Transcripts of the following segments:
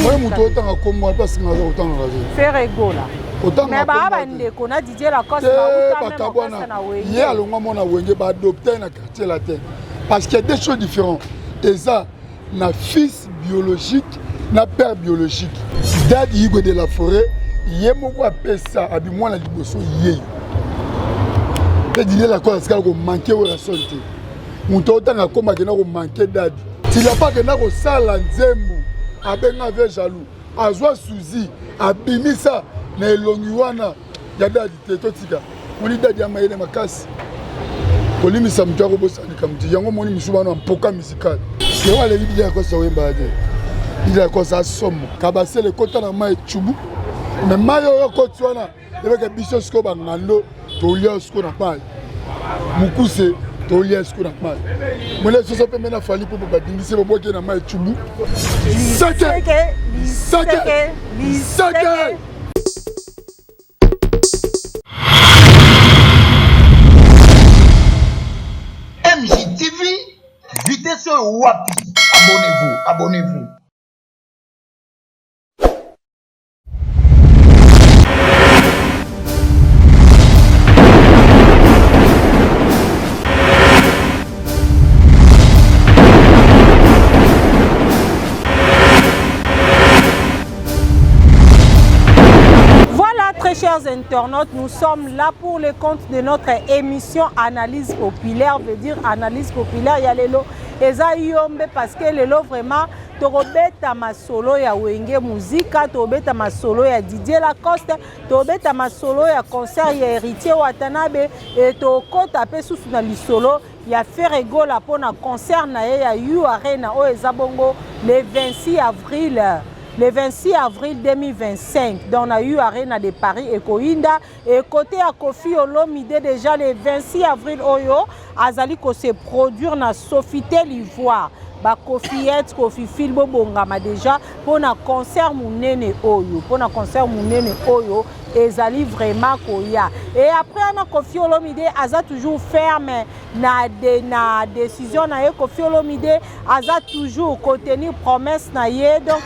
Moi moto otanga komwa parce que naza otanga razo. Faire égola. Mais ba bande ko na Didier Lacoste ba uta na wenge. Hier alongwa mona wenge ba adopter na quartier latin. Parce qu'il y a des choses différentes. Et ça na fils biologique na père biologique. Dad Yigo de la forêt, yemoko apesa abi mwana liboso yeyo. Et Didier Lacoste ka ko manquer la santé. Moto otanga koma ke na ko manquer dad. S'il a pas que na ko sala nzembo abenga ve jaloux. Azwa suzi abimisa na elongi wana ya dadi te totika. Moni dadi ya mayele makasi. Kolimisa mtu ako bosalika mti yango moni misubano ampoka musical. Yo wale Didier Lacoste wemba de. Didier Lacoste asomo kabasele kota na mai chubu. Mais mayo yo kotwana ebeka biso sko bangando to lia sko na pale. Mukuse to lia sko na pale. Mole soso pe mena fali po badingise bo boke na mai chubu. Sake. MJTV, vitesse wapi. Abonnez-vous. Chers internautes, nous sommes là pour le compte de notre émission Analyse populaire, veut dire Analyse populaire. Il y a les lots, parce que les lots vraiment, Torobeta Masolo ya Wenge Musica, Torobeta Masolo ya Didier Lacoste, Torobeta Masolo ya concert ya Héritier Watanabe, et Toko tapé sous na lisolo. Il y a Ferrego la pour un concert na ya U Arena au Ezabongo le 26 avril. Le 26 avril 2025, dans la U Arena de Paris et Koinda. Et côté à Kofi Olomide, déjà le 26 avril, Oyo, Azali ko se produire na Sofitel Ivoire. Ba Kofiette, Kofi Filbo Bongama déjà, pour un concert Mounene Oyo. Pour un concert Mounene Oyo, Ezali vraiment Koya. Et après, on a Kofi Olomide, Aza toujours ferme na décision na Kofi Olomide, Aza toujours contenir promesse na ye. Donc,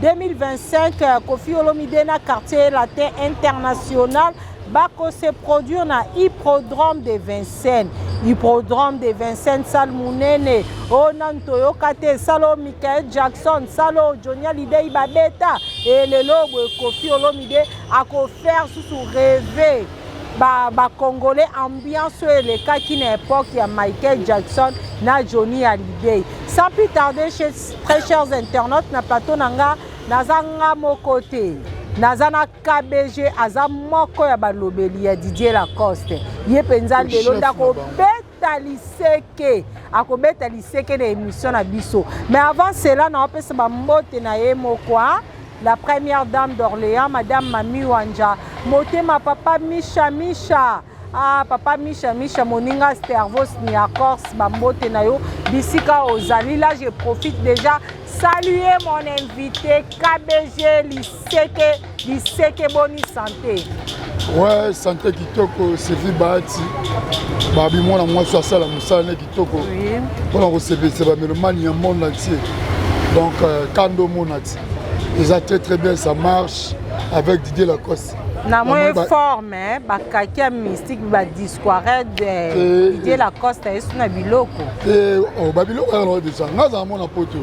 2025, Kofi Olomide na quartier latin international bako se produire na hippodrome de Vincennes. Hippodrome de Vincennes Salmounene, Onantoyo Kate, Salo Michael Jackson, Salo Johnny Hallyday Babeta et le logo Kofi Olomide a faire sous rêver. Ba Congolais ambiance les cas qui n'est pas qui a Michael Jackson na Johnny Hallyday. Sans plus tarder, très chers internautes, na plateau nanga nazanga mokote. Nazana KBG aza moko ya balobeli ya Didier Lacoste. Ye penza lelo ndako beta liseke. Akobeta liseke na émission na biso. Mais avant cela, na opesa ba mbote na ye mokwa. La première dame d'Orléans, Madame Mami Wanja. Motema papa Misha. Ah, papa Misha, moninga stervos ni accords, bambote na yo. Bisika ozali, là je profite déjà. Saluer mon invité, KBG Liseke Boni Santé. Ouais, santé kitoko, Sefi Bahati. Babi moi je suis à la Moussane kitoko. Oui. Pour recevoir c'est Bamelomani le monde entier. Donc Kando Monati. Ils ont très bien, ça marche avec Didier Lacoste. Na moi forme, bakaki mystique ba discoire de Didier Lacoste est na biloko. Oh babiloko alors déjà. Naza mona poto.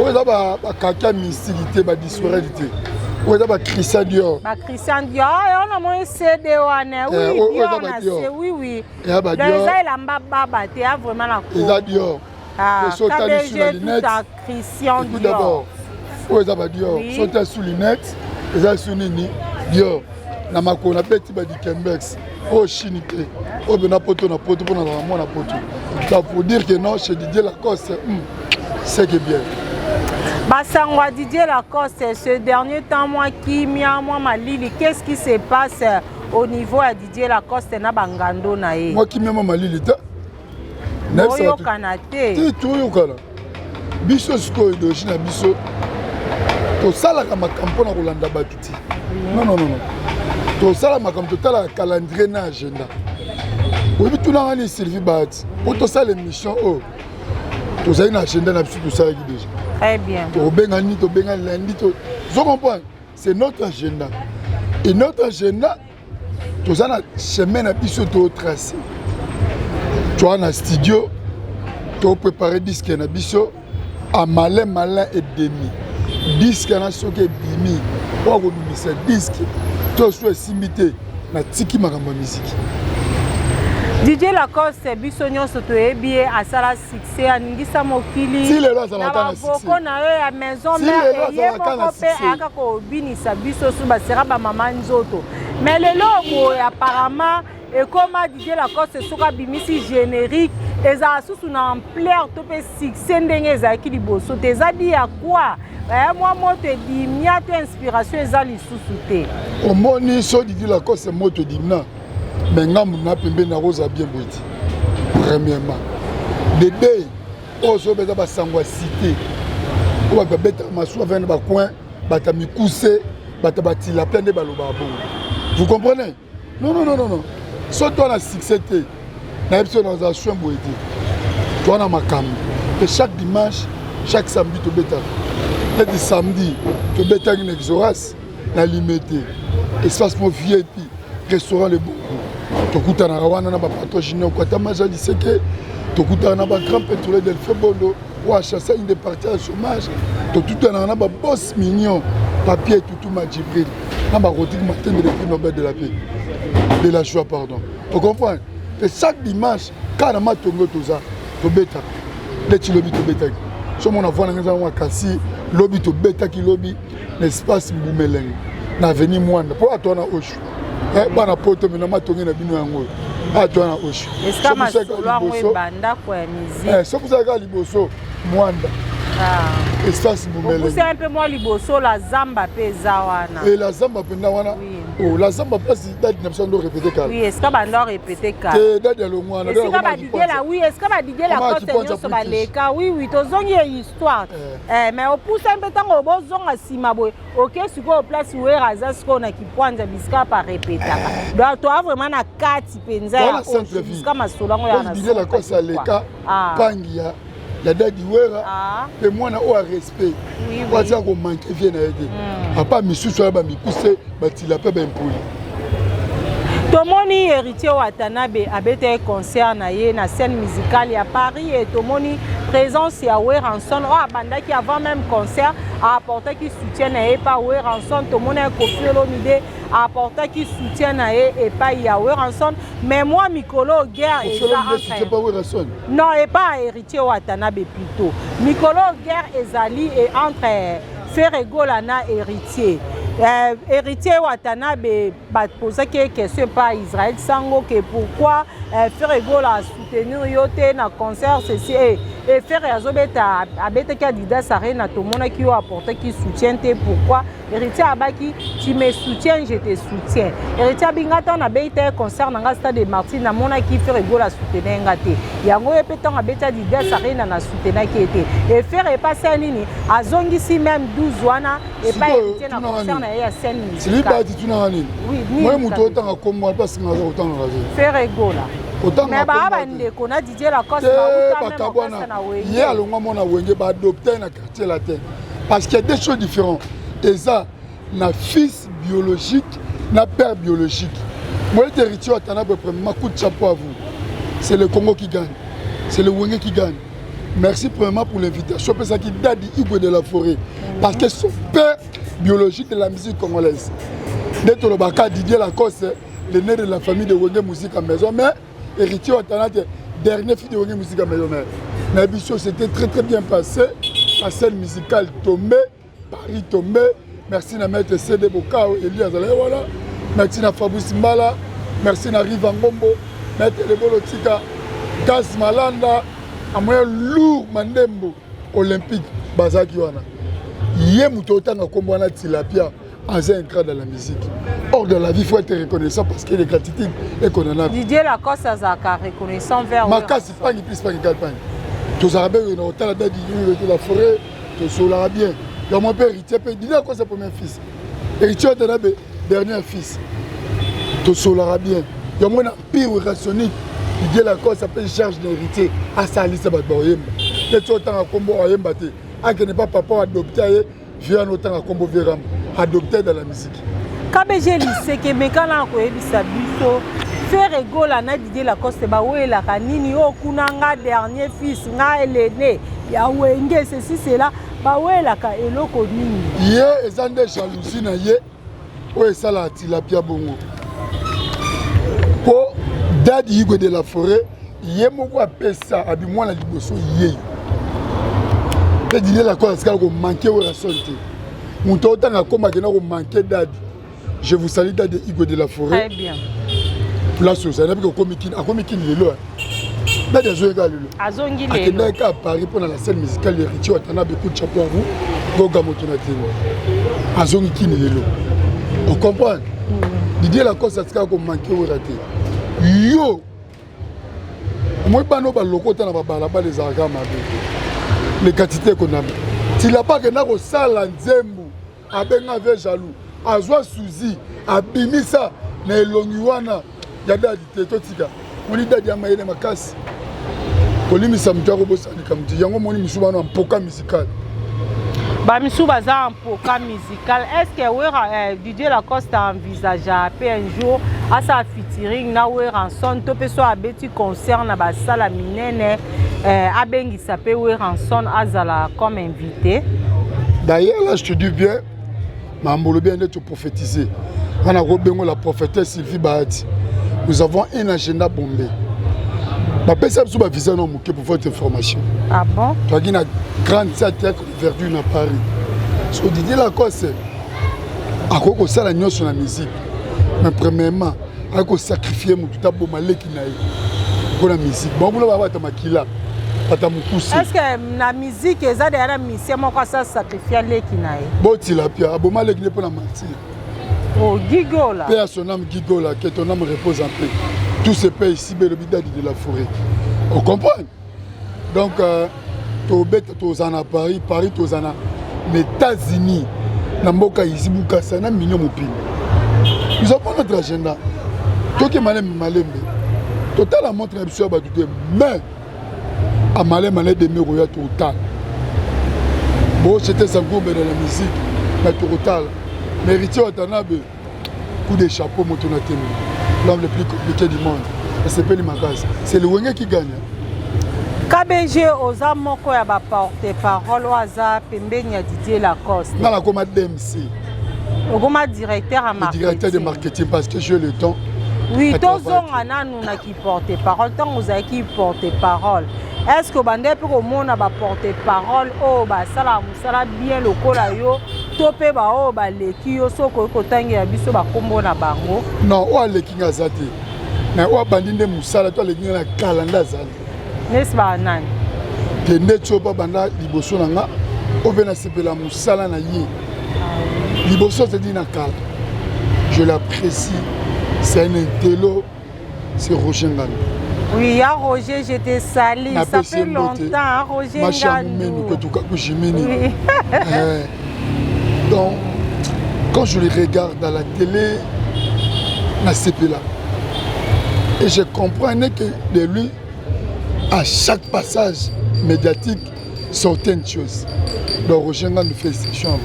O za ba bakaki mystique ba discoire te. O za ba Christian Dior. Ba Christian Dior, on a moins CD wana. Oui, oui. Ya ba Dior. Déjà il amba baba te a vraiment la cour. Ils a Dior. Ah, KBG tout à Christian Dior. D'abord. O za ba Dior. Sauter sous lunettes. Ils a sous nini Dior. Na makona beti ba Dikembex. Oh chinité. Oh bena poto na poto pour na mona poto. Ça pour dire que non chez Didier Lacoste c'est que bien. Basangwa Didier Lacoste ce dernier temps moi qui mia moi malili qu'est-ce qui se passe au niveau à Didier Lacoste na bangando na ye. Moi qui mia moi malili ta. Oyo kanate. Ti tu yo kala. Biso sko idoji na biso. To sala ka makampo na kolanda bakiti. Non. To sala makampo tala calendrier na agenda. Oui, tout na ngani Sylvie Bahati. Pour to sala émission oh. To sala na agenda na biso to sala ki déjà. Très bien. Tobengani, tobengani lundi. Vous comprenez? C'est notre agenda. Et notre agenda, tout ça, chemin à biso to tracé. Tu vois, dans le studio, tu as préparé disque na biso à malin et demi. Disque na soke bimi. Pour que nous ce disque, tu as simité na tiki makamba musique. DJ Lacoste biso nyonso toyebi asala succès aningisa mokili. Si le roi ça va na boko na yo ya maison mère ye moko pe aka ko binisa biso su basera ba mama nzoto. Mais le logo apparemment et comme DJ Lacoste soka bimisi générique eza susu na ampleur to pe succès ndenge ezaki liboso te ezadi ya quoi? Moi moto di miato inspiration ezali susu te. Omoni so DJ Lacoste moto dimna. Mais ngambu na pembe na rosa bien boiti. Premièrement, de deux, oso beza ba sangwa cité. Ou ba beta masua vendre ba coin, bata mikuse, bata batila plein de baloba bon. Vous comprenez? Non. So toi na succès té. Na episode dans action boiti. Toi na makambo. Et chaque dimanche, chaque samedi to beta. Et samedi, to beta une exoras na limité. Espace pour VIP, restaurant le bon. Tokuta na rawana na ba patogino kwa tamaja diseke tokuta na ba grand pétrolier del Febondo ou à chasser une des parties à chômage tokuta na ba boss mignon papier tout Madjibril na ba rotique matin de prix Nobel de la paix de la joie pardon. Vous comprenez? Et chaque dimanche quand ma tongo toza to beta de ti lobby to beta so mon avona ngeza wa kasi lobby to beta ki lobby l'espace Mbumeleng na avenue Mwanda pour atona oshu. Bana poto mina matongi na bino yango atwana oshu esama solo banda kwa musique so vous avez liboso Mwanda espace Mbumeleng c'est un peu moi liboso la zamba peza wana et la zamba penda wana oh la zamba place date na besoin de répéter car oui est-ce que banda répéter car date ya longwana est-ce que ba diguer la oui est-ce que ba diguer la côté nyoso ba leka oui tozongi histoire mais au pousse un peu tango bozonga sima boy OK siko place où eraza siko na kipwanja biska pa répéter donc toi vraiment na kati penza ya jusqu'à masolo ngo ya na diguer la cause à leka pangia la date d'Iwera et moi na au respect quoi ça qu'on manque vient à aider a pas misu sur ba mikuse batila pe ba impoli Tomoni héritier Watanabe abete concert na ye na scène musicale à Paris et Tomoni présence ya Weranson abandaki avant même concert a apporté qui soutient na ye pas Weranson Tomoni Koffi Olomide a apporté qui soutient na ye et pas ya Weranson mais moi Mikolo guerre et ça non et pas héritier Watanabe plutôt Mikolo guerre ezali et entre Ferregola na héritier héritier Watanabe posé quelques questions par Israël Sango que pourquoi Ferregola a soutenu yote na concert ceci et faire azobeta abeta ki Adidas Arena tout le monde qui a apporté qui soutient pourquoi héritier abaki tu me soutiens je te soutiens héritier bingata na beita concert na stade de Martyrs na mona qui Ferregola soutenir ngate yango epeta abeta Adidas Arena na soutenir qui était et faire passer nini azongisi même 12 wana et pas héritier na concert na ya scène c'est lui pas tu na nini oui moi muto otanga comme moi parce que na otanga Ferregola mais baba ndeko na DJ Lacoste na il y a longa mona wenge ba adopter na quartier latin parce qu'il y a des choses différentes et ça na fils biologique na père biologique moi héritier Watanabe premièrement coup de chapeau à vous c'est le Congo qui gagne c'est le wenge qui gagne merci premièrement pour l'invitation parce qu'il date d'Igo de la Forêt parce que son père biologique de la musique congolaise d'être le baka Didier Lacoste le né de la famille de Wenge Musique à maison mais héritier Watanabe dernier fille de Wenge Musique à maison mais la mission s'était très bien passé la scène musicale tombée Paris tombé merci à maître CD Bokao Elias voilà merci à Fabrice Mbala merci à Riva Ngombo maître Lebolo Tika Gaz Malanda à moyen lourd Mandembo olympique Bazaki wana yé mutotanga kombona tilapia en un cadre de la musique. Hors de la vie, il faut être reconnaissant parce qu'il est gratitude et qu'on en a. Didier Lacoste a reconnaissant vers ma casse, pas une plus, pas une campagne. Tous les arabes, ils ont la date de la forêt, tous les arabes. Donc mon père, Didier Lacoste, c'est le premier fils. Héritier Watanabe, dernier fils. Tous les arabes. Donc mon empire rationnel, Didier Lacoste s'appelle charge d'héritier. À sa liste, c'est Batboyem. Et tout le temps, à combo, à Yembate. akende pas papa adopté via autant à combo véram adopté dans la musique. KBG liseke mekana koyebisa biso faire egola na Didier Lacoste bawelaka nini okunanga dernier fils nga elene ya wenge ceci cela bawelaka eloko nini ye ezande jalousie na ye o esala atilapia bongo po Daddy Igwe de la Forêt ye moko apesa abi mwana liboso ye te Didier Lacoste kala ko manquer o rasolté muto otanga koma kena ko manquer Daddy. Je vous salue Daddy Igwe de la Forêt. Très bien. Place aux années que comikin lelo. Daddy azoyeka lelo. Azongi lelo. Akenda ka Paris pour la scène musicale héritier atana beaucoup de chapeau à vous. Goga motonatelo. Azongi kin lelo. On comprend. Didier Lacoste atika ko manquer o raté. Yo. Moi bano ba lokota na ba là-bas les argama. Les quantités qu'on a. Tu l'as pas que na ko sala nzembu. Abenga ve jaloux. Azwa Suzy abimisa na elongi wana ya Daddy tetotika moni Daddy amayele makasi kolimisa mtu akobosani kamti yango moni misuba na mpoka musical ba misuba za mpoka musical. Est-ce que wera Didier Lacoste envisage un jour à sa featuring na Weranson to peso abeti concert na ba sala minene abengi sape Weranson azala comme invité? D'ailleurs là je te dis bien Mambo bien d'être prophétisé. On a rebengo la prophétesse Sylvie Bahati. Nous avons un agenda bombé. Ma personne sous ma visa non pour votre information. Ah bon? Toi qui na grande théâtre verdure à Paris. Ce que Didier Lacoste a quoi ça la nuit sur la musique. Mais premièrement, a quoi sacrifier mon tout abo maleki na pour la musique. Bon vous va ta makila. Est-ce que la musique est ça derrière la mission moi ça sacrifier les kinae? Boti la pia abo maleki ne pour la mentir. Oh Gigola. Paix à son âme Gigola, que ton âme repose en paix. Tout se paie ici, mais le Daddy de la Forêt. On comprend? Donc, tu es à Paris, Paris, tu es aux États-Unis. Namboka ici, Boukasana, Mignon Moupine. Nous avons notre agenda. Toi qui es malem, total a montré un peu de mais à malem, de Méroya total. Bon, c'était sans groupe dans la musique, mais total. Méritier Watanabe, coup de chapeau, motonatemi. L'homme le plus compliqué du monde. C'est pas c'est le Wenge qui gagne. KBG oza moko ya ba porte-parole oza pembeni ya Didier Lacoste. Dans la commande DMC. Ogoma directeur à marketing. Directeur de marketing parce que j'ai le temps. Oui, tozonga nanu na ki porte-parole, tant oza ki porte-parole. Est-ce que bande pe ko mona ba porte-parole o ba sala musala bien lokola yo topé ba o ba leki yo soko ko tangi ya biso ba kombo na bango? Non, o leki ngazati. Na o bandinde musala to leki na kalanda zali. N'est-ce pas nani? Kende tsopa banda liboso nanga o bena sepela musala na ye. Liboso se dit na kala. Je l'apprécie. C'est un intello, c'est Roger Ngano. Oui, ya Roger, je te salue. Ça fait longtemps, Roger Ngano. Oui. Donc, quand je les regarde dans la télé, na sepela, et je comprenais que de lui, à chaque passage médiatique, sortait une chose. Donc Roger Ngano fait exception.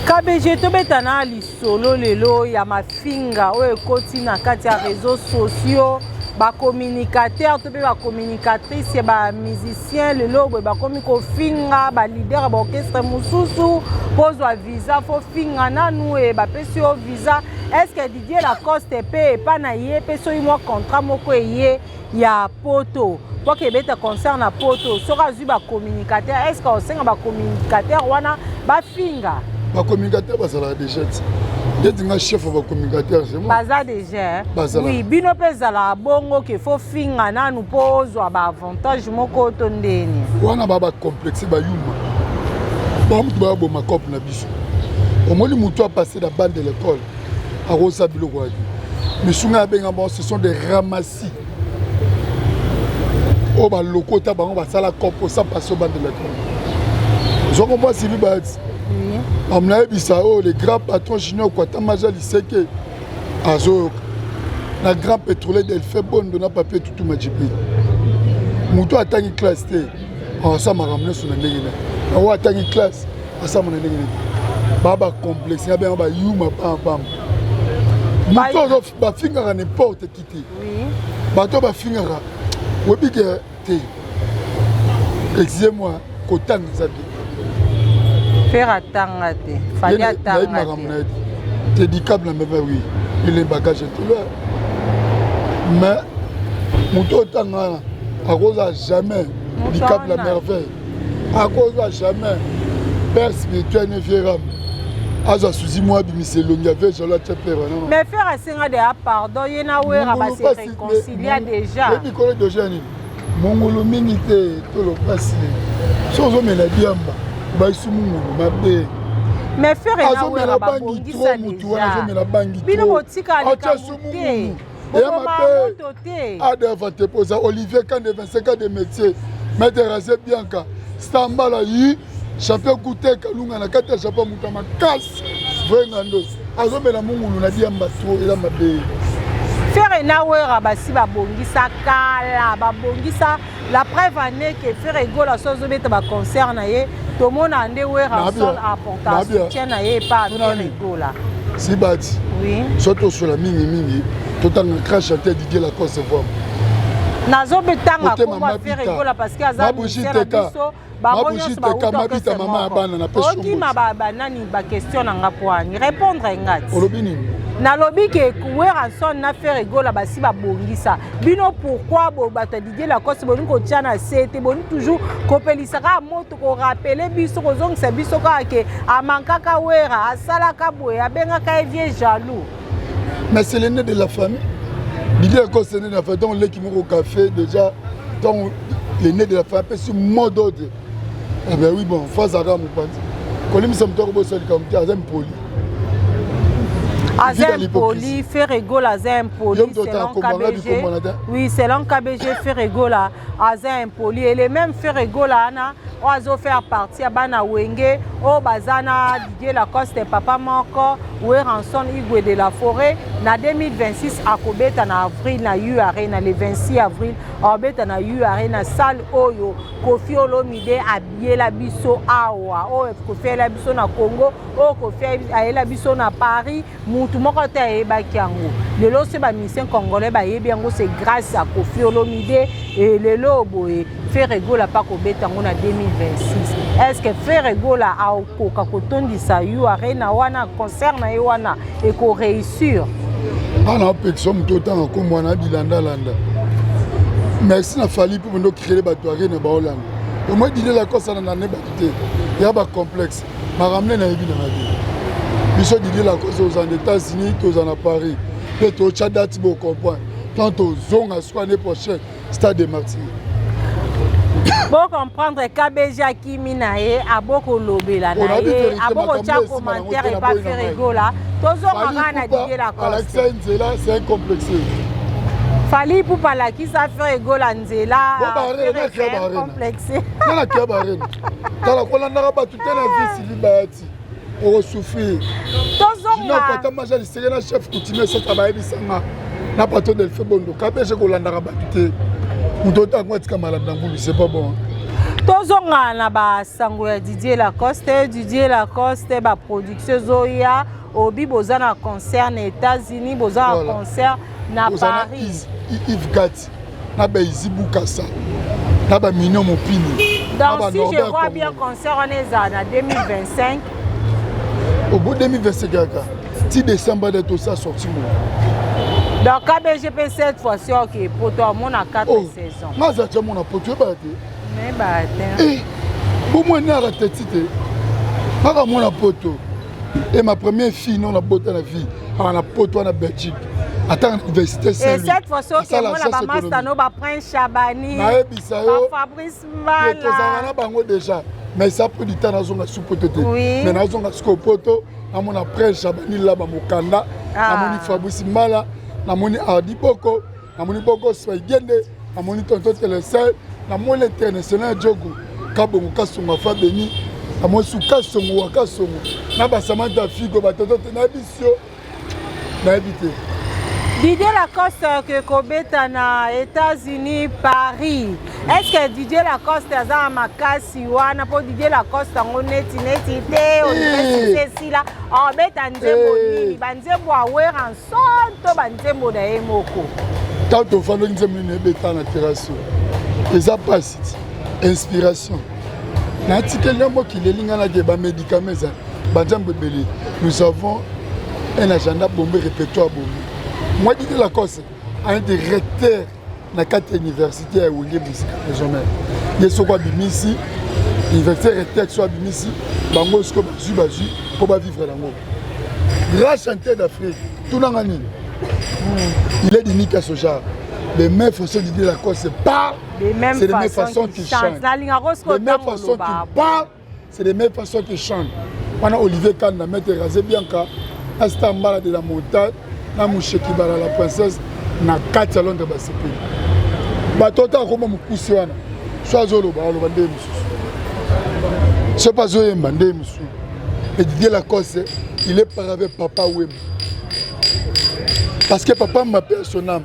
KBG tobetana lisolo lelo ya mafinga o ekoti na kati ya réseaux sociaux ba communicateur to ba communicatrice ba musicien lelo ba komi ko finga ba leader ba orchestre mususu pozwa visa fo finga nanu e ba pesi o visa. Est-ce que Didier Lacoste pe pa na ye peso mo contrat moko ye ya poto pour que beta concerne poto sera zu ba communicateur? Est-ce que on senga ba communicateur wana ba finga ba communicateur basala déjà c'est un chef de communicateur c'est moi baza déjà oui bino pesa la bongo que faut finga nanu pozwa ba avantage moko to ndeni wana ba complexe ba yuma ba mutu ba boma cop na biso au moins mutu a passé la bande de l'école à Rosa Biloko mais sunga benga bon ce sont des ramassis o ba lokota bango ba sala cop ça passer au bande de l'école je comprends si ba les grands patrons juniors quoi tamaja liseke azo la grand pétrolier del fait bon donna papier tout majipi muto atangi classe té ça m'a ramené sur le nez. On a attaqué classe, ça m'a ramené. Baba complexe, il y a bien yuma pam. Muto ba fingara n'importe qui. Oui. Bato ba fingara. Obi que te. Excusez-moi, kotang zabi. Faire attendre te. Fallait attendre. Te dit câble na mebe oui. Il est bagage tout là. Mais muto tanga à cause jamais du câble la merveille. À cause jamais père spirituel ne viendra. Aza suzi moi bimise longa ve je la tepera non. Mais faire asenga de pardon yena wera ba se réconcilier déjà. Et puis collègue de jeune. Mongolo mingi te to lo passer. Sozo mena biamba. Ba su mungulu mabe. Mais faire na wera ba bongi sa déjà. Bino botika ali kamuté. Adeva te posa Olivier quand de 25 ans de métier. Maître Razé Bianca. Stambala yi champion goûter kalunga na kata champion mutama casse vrengando azomela mungulu na diamba tro ela mabe faire na wera basi ba bongisa kala ba bongisa la preuve année que faire gola sozo beta ba concert na ye to mona ande wera sol apportation tient na ye pas faire gola si bati oui surtout sur la mingi totanga crash chanter Didier Lacoste voix nazo betanga ko ba faire gola parce que azali biso mabita mama bana na peso oki mababa nani ba question na ngapwani répondre ngati olobini na lobi ke kuwera son na faire gola basi ba bongisa bino pourquoi bo bato Didier Lacoste boni ko tiana sete boni toujours kopelisaka moto ko rappeler biso ko zongisa biso ka ke amankaka wera asala ka boye abengaka vie jaloux. Mais c'est l'aîné de la famille. Didier Lacoste est né de la famille donc les qui au café déjà donc l'aîné de la famille c'est mot d'ordre. Eh bien oui, bon, face à Ramou Pandi. Quand il me tombe sur le comité, Azem Poli. Azem Poli, fait rigolo Azem Poli, selon KBG. Oui, selon KBG, fait rigolo Azem Poli. Et les mêmes fait rigolo, Anna, oiseau faire partie à Bana Wenge, au Bazana, Didier Lacoste, Papa Moko, Ranson Igwe de la Forêt. Na 2026, à Kobeta, na avril, na U Arena, le 26 avril, à Kobeta, na U Arena, salle Oyo. Kofi Olomide habillé la biso awa o Kofi la biso na Congo o Kofi la biso na Paris mutu moko te ebaki yango lelo se ba mission congolais ba yebi yango c'est grâce à Kofi Olomide et lelo boye faire rigola pa ko beta ngo na 2026 est-ce que faire rigola a okoka kotondisa yu arena wana concert na wana et ko réussir ana pection mutotanga ko mwana bilanda landa. Merci na fali pour nous créer les bateaux na Baoland. Au moins Didier Lacoste na nane batité. Il y a ba complexe. Ma ramener na yebi na radio. Biso Didier Lacoste aux États-Unis, aux en Paris. Peut-être au Tchad tu peux comprendre. Tant aux zonga soit l'année prochaine, stade de Martyrs. Pour comprendre KBG Kimi nae aboko lobela nae aboko tia commentaire et pas faire rigola. Tozo ngana Didier Lacoste. Alexandre Nzela c'est un complexé. Fali pour palaki ça fait rigola Nzela. Complexé. Na kiabarena. Tala ko landa ba tutena vie civile baati. O souffrir. Tozo nga pata majali serena chef coutumier ça travailler bisanga. Na pato del febondo. KBG ko landa ba tuté. Mutota ngwa tika malade na ngulu c'est pas bon. Tozonga na ba sango ya Didier Lacoste ba production zoya obi bozana concert na États-Unis bozana concert na Paris Yves Gatti na ba Izibu Kassa na ba Mignon Mopini. Donc si je vois bien concert on est en 2025 au bout de 2025 si décembre de tout ça sorti moi. Donc KBGP cette fois-ci OK pour toi mon a 4 saisons. Moi ça mon a pour tu ba mais bah pour moi na ratetite. Pas mon a poto. Et ma première fille non la beauté la vie on a poto na Belgique. Attends université Saint-Louis. Et cette fois-ci OK moi la master no ba Prince Chabani. Na ebisa yo. Fabrice Mbala. Tozanga na bango déjà. Mais ça prend du temps na zonga supotote. Mais na zonga skopoto na mona Prince Chabani là ba mokanda. Na moni Fabrice Mbala. Na moni Ardi Boko, na moni Boko Swagende, na moni Tonton Telesel, na moni international Djogo, Kabongo Kasonga Fabeni, na moni Souka Songo Wakasongo, na ba Samantha Figo ba Tonton na bisio na éviter. Didier Lacoste que kobeta na États-Unis, Paris. Est-ce que Didier Lacoste a makasi wana po Didier Lacoste ngo neti te on est là en beta nzembo nini banzembo awer en sonto banzembo na emoko. Tant au fond nzembo ne beta na terrasse. Eza pas inspiration. Na article nombo qui les linga na ke ba médicaments za banzembo belé. Nous avons un agenda bombé répertoire bombé. Moi, Didier Lacoste, un directeur de la 4 université à William Musique. Il y a quoi Bimisi, l'université recteur soit Bimisi, Bango Sko Bazu pour vivre dans le grand chanteur d'Afrique, tout le monde. Il est unique à ce genre. Les mêmes façons de Didier Lacoste parlent, c'est les mêmes façons qu'il chante. Les mêmes façons qu'il parle, c'est les mêmes façons qu'il chante. On a Olivier Kahn, la maître Razé Bianca, Astambala de la montagne. Na musheki bala la princesse na kati ya Londres basepe batota koma mukusi wana swazo lo ba lo bande mususu c'est pas zo yemba nde mususu et Didier Lacoste il est par avec papa Wemba parce que papa m'appelle son âme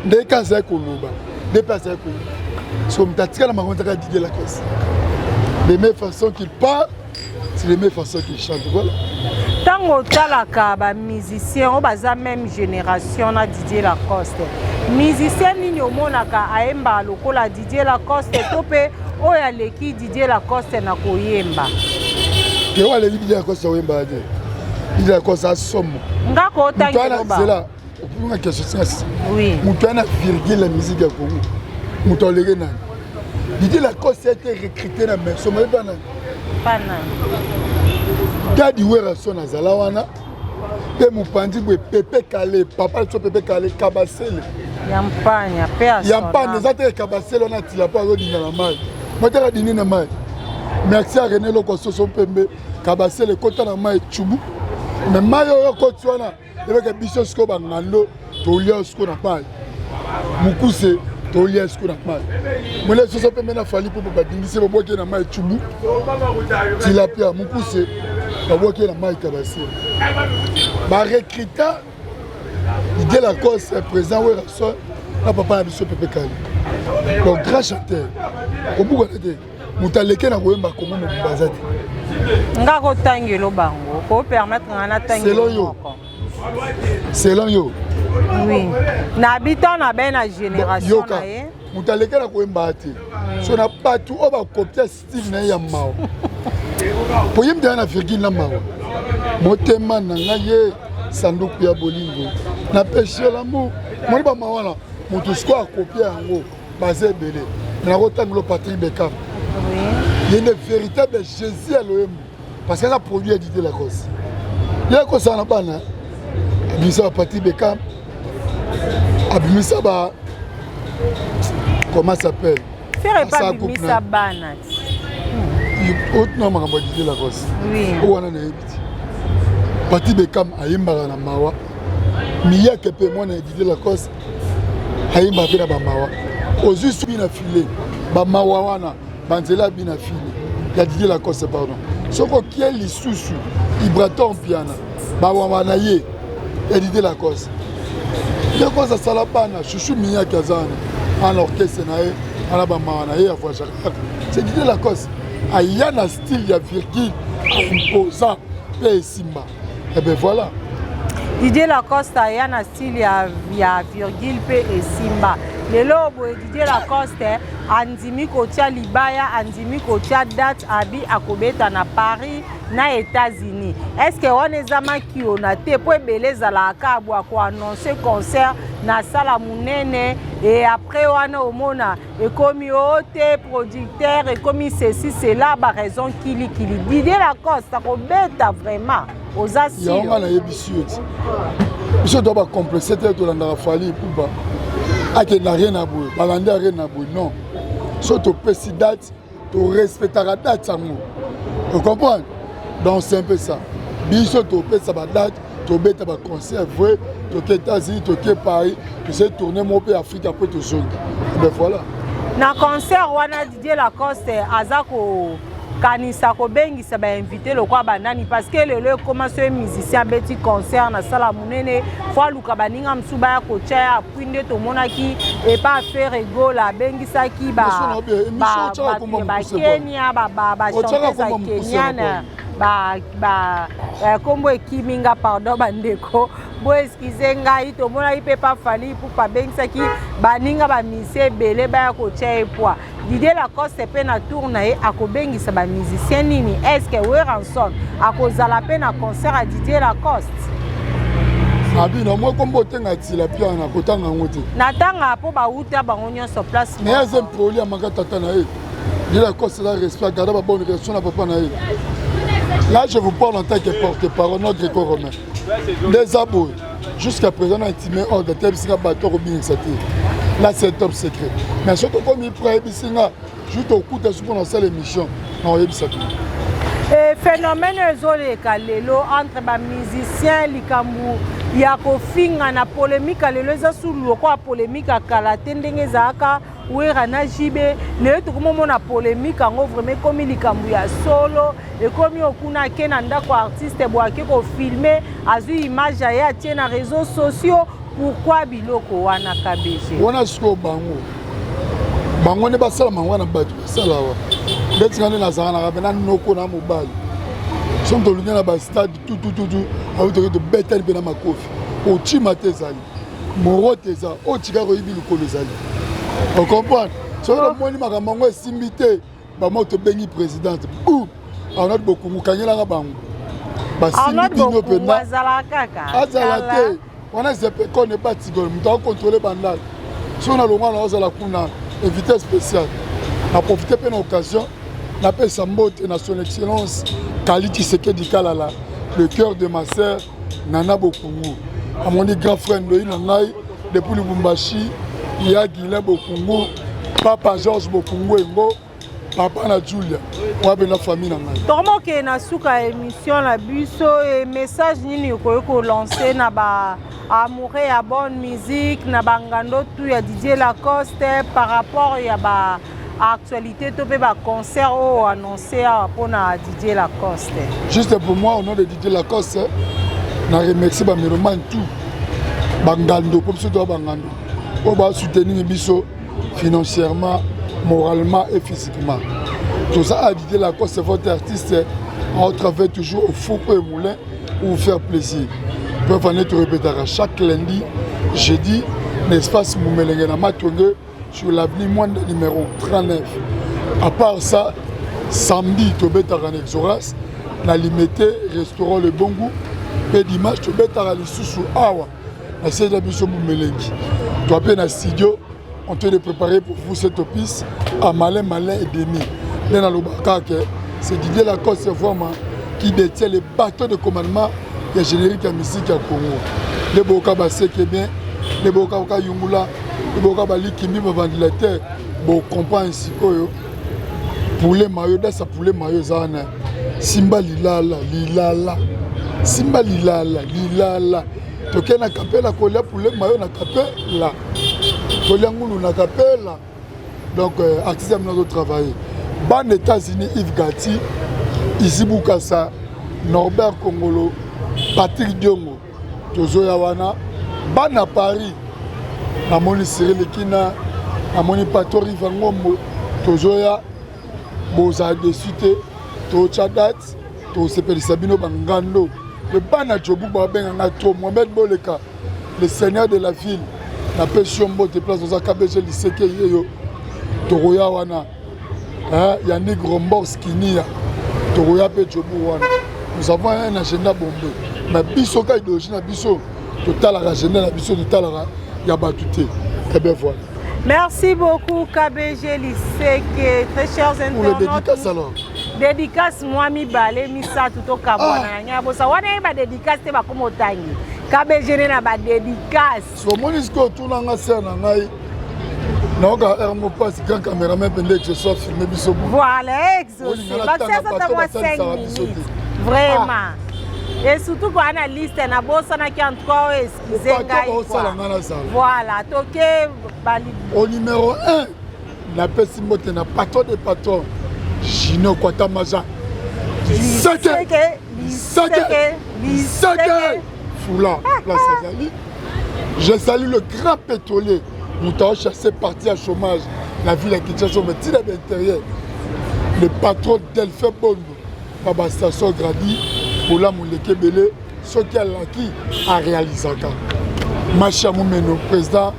nde kaza ko loba nde pasa ko so mtatika na makonta ka Didier Lacoste les mêmes façons qu'il parle c'est les mêmes façons qu'il chante voilà. Tango talaka ba musicien o baza même génération na Didier Lacoste. Musicien nini omonaka aemba lokola Didier Lacoste to pe oya leki Didier Lacoste na koyemba. Ke wale Didier Lacoste oyemba de. Didier Lacoste a somme. Ngako tangi ba. C'est là. Pour une question c'est. Oui. Mutana virgule la musique ya Congo. Mutolege nani. Didier Lacoste a été recruté na mais somme ba nani. Pana. Kadi wera sona zalawana pe mupandi bwe Pepe Kale papa so Pepe Kale Kabasele yampanya pe asona yampanya zate Kabasele na tila pa rodina na mai motera dini na mai merci à René Lokoso so pembe Kabasele kota na mai chubu mais mai yo koti wana ebeka biso sko bangando to lia sko na mai mukuse to lia sko na mai mole so pembe na fali po ba dingise boboke na mai chubu tila pia mukuse qui est la maille Kabasele. Ma recruta, Didier Lacoste est présent, où est la papa a dit Pepe Kale. Donc, grand chanteur. Comment vous avez dit Moutaleke na Wemba, comment vous avez dit Ngako tangelo bango, pour permettre ngana tangelo. Selon yo. Selon yo. Oui. N'habitant na ben la génération na ye. Moutaleke na Wemba ati. So na pas tout, on va copier style na yamao. Pour y me virgule na mawa motema na ngaye sanduku ya bolingo na péché l'amour moi ba mawana mutu sko a copier yango basé belé na rotanglo Patrick Beckham oui il y a une véritable Jésus à l'OM parce qu'elle a produit Didier Lacoste il y a quoi ça na bana Misa Patrick Beckham abimisa ba comment ça s'appelle faire pas Misa bana autrement makambo Didier Lacoste oui wana na yebiti Patrick Beckham ayembaka na mawa miyake pe mwana Didier Lacoste ayemba pe na bamawa ozwi subi na file bamawa wana banzela bi na file ya Didier Lacoste pardon soko kie lisusu Ibraton piana bawa na ye ya Didier Lacoste Lacoste asala bana chouchou miyake azana en orchestre na ye ana bamawa na ye ya voix c'est Didier Lacoste il y a un style, il y a virgule, imposant, et Simba. Et bien voilà. Didier Lacoste, il y a un style, il y a virgule, et Simba. Le lobo Didier Lacoste, andimi kotia libaya, andimi kotia date, abi akobeta na Paris, na États-Unis. Est-ce que on est zama qui on a été pour beleza la cabo à quoi annoncer concert na sala munene et après on a au mona et comme yote producteur et comme ceci c'est là ba raison qu'il Didier Lacoste ça kobeta vraiment aux assises. Il y a un yebisiot. Je dois pas complexer tout dans la fali pour ba. Ake na rien à boire, balanda rien à boire non. Surtout précis date, tu respecteras date ça moi. Vous comprenez? Donc c'est un peu ça. Biso tu peux ça date, tu peux ta concert vrai, tu es États-Unis, tu es Paris, tu sais tourner mon pays Afrique après tu joues. Ben voilà. Na concert wana Didier Lacoste azako kanisa kobengisa ba invité lokwa banani parce que lelo commence musicien beti concert na sala munene fois luka baninga msuba ya kocha apui nde tomonaki et pas faire rigola bengisaki ba Kenya ba chanteuse kenyana ba kombo ekiminga pardon bandeko bo excuse ngai tomona ipe pa fali pour pa bengisaki baninga ba mise belé ba kocha epwa Didier Lacoste pe na tourna e akobengisa ba musicien nini est-ce que Weranson akozala pe na concert à Didier Lacoste Abino moi kombo tenga tila pia na kotanga ngote natanga po ba uta bango nyonso place mais azem poli amaka tata na e Didier Lacoste la respect garder ba bonne relation na papa na e. Là je vous parle en tant que porte-parole notre gréco-romain des abos jusqu'à présent on a intimé hors de table singa bateau robin sati. Là c'est top secret. Mais surtout comme il prend bisinga juste au coup de pour lancer l'émission. Non, il ça. Et phénomène ezoleka lelo entre ba musiciens likambu ya kofinga na polémique lelo eza sulu kwa polémique akala tendenge zaka wera na jibe lelo tukomona polémique ngo vraiment comme likambu ya solo et comme okuna kena ndako artiste boake ko filmer azu image ya tie na réseaux sociaux pourquoi biloko wana KBG wana siko bango ne basala mango na bato basala wa ndeti ngane na zanga na rabena noko na mobali sondo lunya na ba stade tout auto de betel pe na makofi o chima tezali moro teza o tika ko ibi likolo zali on comprend so le moni makambo esimbité ba moto bengi présidente boum on a beaucoup mukanyela nga bango ba simbi no pe na azala kaka azala on a zepe connaît pas tigol muta contrôler bandal so na longa na ozala kuna invité spécial a profité de l'occasion n'appelle sa mbote et son excellence Kaliti Sekedi Kalala le cœur de ma sœur Nana Bokungu à mon grand frère Ndoyi Nangai depuis Lubumbashi il y a Guilain Bokungu papa Georges Bokungu Ngo papa na Julia wa bena famille Nangai tomo ke na suka émission la biso et message nini ko lancer na ba amoureux à bonne musique na bangando tout ya Didier Lacoste par rapport ya ba actualité to pe ba concert o annoncé pour na Didier Lacoste. Juste pour moi au nom de Didier Lacoste na remercier ba miroman tout bangando pour ce doit bangando pour ba soutenir biso financièrement moralement et physiquement. Tout ça à Didier Lacoste c'est votre artiste on travaille toujours au four et moulin pour vous faire plaisir. Peuvent venir te répéter chaque lundi, jeudi, l'espace Moumelengena Matongue sur l'avenue Moine numéro 39. À part ça, samedi, tu es à Exoras, na limité restaurant Le Bon Goût, et dimanche, tu es à l'Issoussou Awa, na Seigneur Bisso Moumelengi. Tu es dans le studio, on te préparé pour vous cette piste à Malin et Demi. Dans le Bakake, c'est Didier Lacoste vraiment qui détient les bateaux de commandement. Il y a générique à musique à Congo. Les Boka Baseke bien, les Boka Yungula, les Boka Bali Kimi ventilateur, bon comprend ainsi que poulet mayo, dans sa poulet mayo zana. Simba lilala, Simba lilala. Toke na kapela kolia poulet mayo na kapela. Kolia ngulu na kapela. Donc artiste am nous travailler. Ban États-Unis Yves Gatti, ici Bukasa, Norbert Congolo. Patrick Diongo, Tozoya Wana, Bana Paris, Namoni Cyril Kina, Namoni Patori Vangombo, Tozoya, Boza de Suite, Tochadat, Tosepeli Sabino Bangando, le Bana Djobou Babenganga, Mohamed Boleka, le seigneur de la ville, la Péchiombo, te place dans un KBG Liseke Yeyo, Toroya Wana, Yannick Romborski Nia, Toroya Pe Djobou Wana. Nous avons un agenda bombé. Mais biso ka idéologie na biso total agenda na biso total ya batouté. Et bien voilà. Merci beaucoup KBG Liseke, très chers internautes. Pour le dédicace alors. Dédicace moi mi balé mi sa tout au kabwana nyabo sa wana ba dédicace te ba komo tangi. KBG na ba dédicace. So monisko tourna nga ser na ngai. Noga ermo passe grand caméraman pendant que je sois filmé biso. Voilà, exaucé. Bah ça t'a 5 minutes. Vraiment. Et surtout quand on a liste na bossa na ki encore excusez ngai. Voilà, toke bali. Au numéro 1, la pesi mote na patron de patron. Gino Kwatamaza. Liseke. Foula, place Azali. Je salue le grand pétrolier. Moutao chassé parti à chômage. La ville à Kinshasa, mais il est intérieur. Le patron Delphin Bondo. Baba Station Gradi. Pour la Mouleke Belé. Ce qui a l'acquis a réalisé. Macha Moumeno, président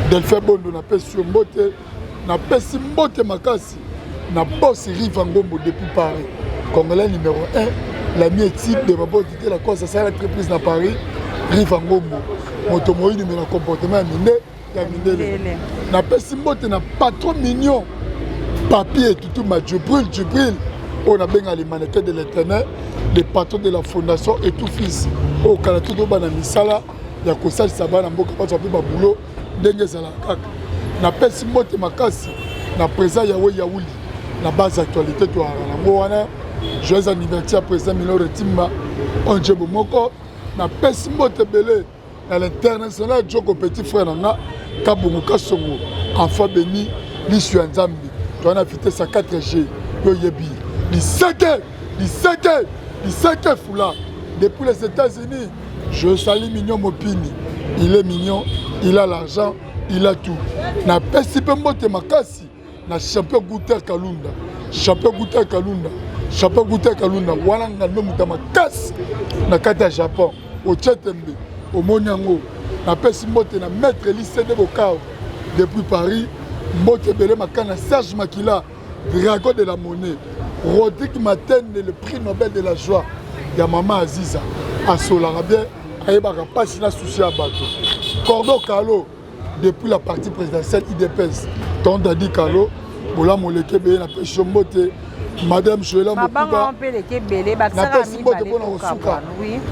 Delphin Bondo, n'a pas sur Mbote. N'a pas si Mbote Makasi. N'a pas si Rivangombo depuis Paris. Congolais numéro 1. La mi-équipe de Mabo de la course à sa entreprise dans Paris. Rivangombo. Motomoï numéro comportement à Minde. Na pesi mbote na patron mignon papier tout ma Djibril on a bien les mannequins de l'éternel les patrons de la fondation et tout fils au Kanatou do bana misala ya kosal sabana mboka pa tsopi ba boulot ndenge zala kaka na pesi mbote makasi na présent yawe yaouli na base actualité to ala ngo wana joyeux anniversaire président Miloro Timba onjebo moko na pesi mbote belé à l'international Djoko petit frère nana Kabungu Kasongo enfant béni l'issue Nzambi tu as fêté sa 4G yo yebi liseke foula depuis les États-Unis je salue Mignon Mopini il est mignon il a l'argent il a tout na pesi pe mbote makasi na champion Gouter Kalunda wana ngando mutama makasi na kata Japon au Tchetembe au Monyango, na pesi mbote na maître lycée de Bokao depuis Paris, mbote belé makana Serge Makila, dragon de la monnaie, Rodrigue Matene, le prix Nobel de la joie, ya maman Aziza, à Solarabien, Aïbaka Pachina Souci à Bato, Cordo Kalo, depuis la partie présidentielle IDPS, Tondadi Kalo, Bola Moleke Beye, na pesi mbote, Madame Joëla Mokuba, na pesi mbote bona Osuka,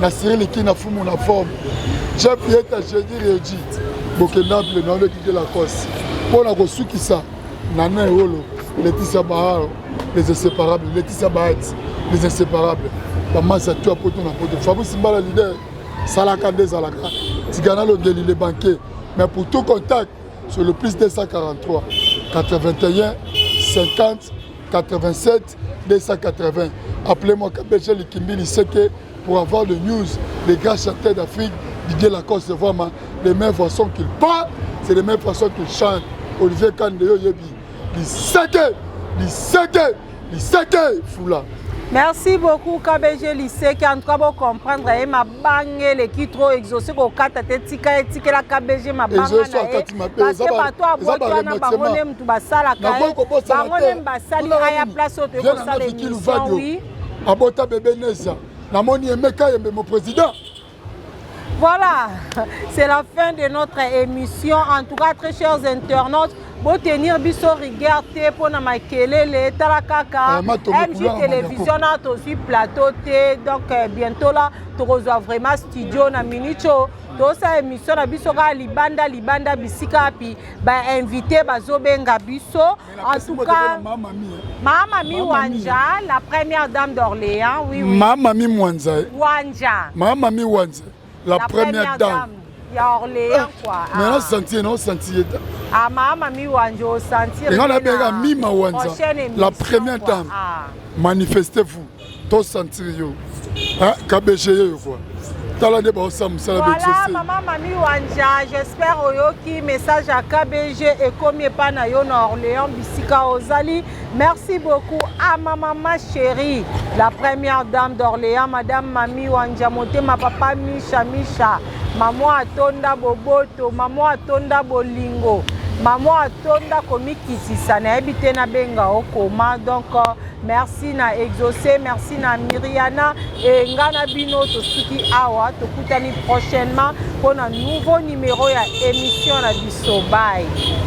na Cyril Iki na fumu na forme. Chef Yeta jeudi régi Bokendable na le quitter la course. Pour la Kosukisa, Nana Olo, Laetitia Baharo, les inséparables, Laetitia Bahat, les inséparables. Maman ça tu as pour ton apôtre. Fabrice Mbala leader, Salaka des Alaka, Tigana Londeli les banquiers. Mais pour tout contact sur le plus 243 81 50 87 280. Appelez-moi KBG Likimbi Liseke pour avoir le news des grands chanteurs d'Afrique. Didier Lacoste, vraiment, les mêmes façons qu'il parle, c'est les mêmes façons qu'il chante. Olivier Kandeyo Yebi, Liseke, Foula. Merci beaucoup KBG Liseke, en tout cas vous comprendre ma bangue les qui trop exaucé ko kata tika la KBG ma bangue parce que bato aboto na bangone mtu basala kae bangone basali aya place auto ko sala émission oui abota bébé Neza na moni emeka yembe mon président. Voilà, c'est la fin de notre émission. En tout cas, très chers internautes, pour tenir biso regarder pour na makelele talakaka MJ Télévision a aussi plateau T donc bientôt là tu reçois vraiment studio na minicho to sa émission na biso ka libanda bisika pi ba invité bazobenga biso en tout cas Mama Wanja la première dame d'Orléans oui Mama Wanja la première dame. Il y a Orléans quoi. Mais on senti. Ah Mama Wanja sentir. Et on a bien Mima Wanja. La première dame. Manifestez-vous. Tous sentir yo. Hein KBG yo quoi. Voilà, Maman Mami Wanja, j'espère que message à KBG et comme pas na yo na Orléans bisika ozali. Merci beaucoup à ma maman chérie, la première dame d'Orléans, Madame Mami Wanja, monté ma papa Misha, maman atonda boboto, maman atonda bolingo, maman atonda komikitisa na ebite na benga okoma donc merci na exaucé, merci na Myriana et ngana bino to suki awa to kutani prochainement pour un nouveau numéro ya émission na biso bye.